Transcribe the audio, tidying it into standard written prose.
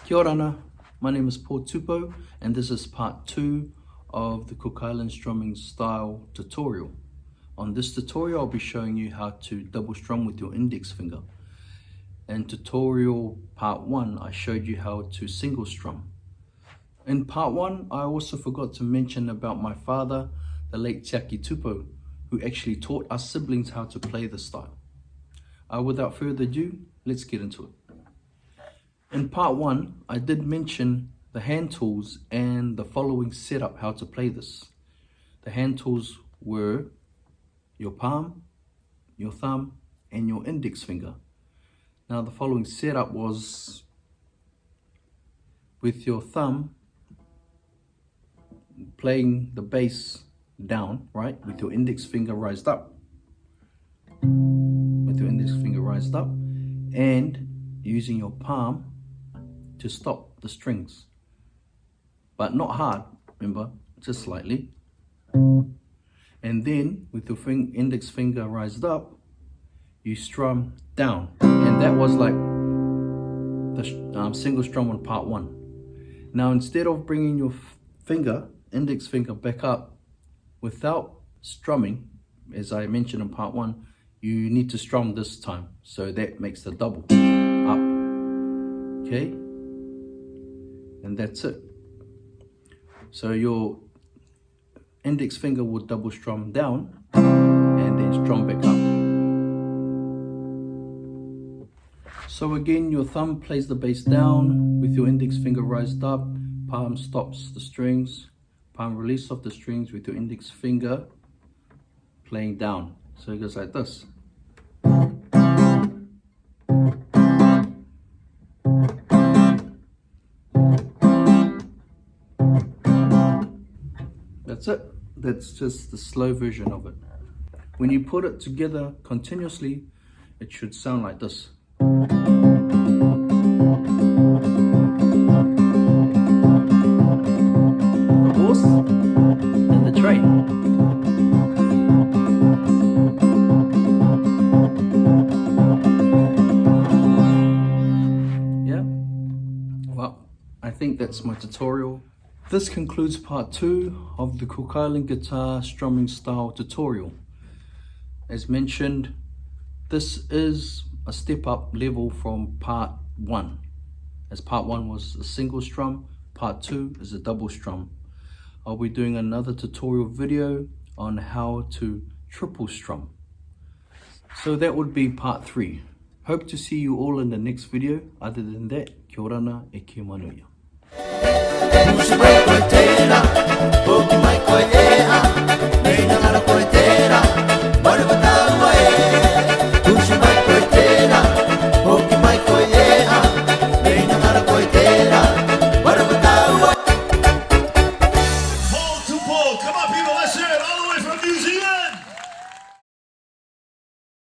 Kia ora, my name is Paul Tupou and this is part 2 of the Cook Island strumming style tutorial. On this tutorial I'll be showing you how to double strum with your index finger. In tutorial part 1 I showed you how to single strum. In part 1 I also forgot to mention about my father, the late Paul Tupou, who actually taught us siblings how to play the style. Without further ado, let's get into it. In part 1, I did mention the hand tools and the following setup how to play this. The hand tools were your palm, your thumb, and your index finger. Now the following setup was with your thumb playing the bass down, right, with your index finger raised up. With your index finger raised up and using your palm to stop the strings, but not hard, remember, just slightly. And then with your index finger raised up, you strum down, and that was like the single strum on part 1. Now instead of bringing your index finger back up without strumming, as I mentioned in part 1, you need to strum this time, so that makes the double up, okay? And that's it. So your index finger would double strum down and then strum back up. So again, your thumb plays the bass down with your index finger raised up, palm stops the strings, palm release off the strings with your index finger playing down. So it goes like this. That's it. That's just the slow version of it. When you put it together continuously, it should sound like this. The horse and the train. Yeah? Well, I think that's my tutorial. This concludes part 2 of the Cook Island guitar strumming style tutorial. As mentioned, this is a step up level from part 1. As part 1 was a single strum, part 2 is a double strum. I'll be doing another tutorial video on how to triple strum. So that would be part 3. Hope to see you all in the next video. Other than that, kia ora e kia manuia.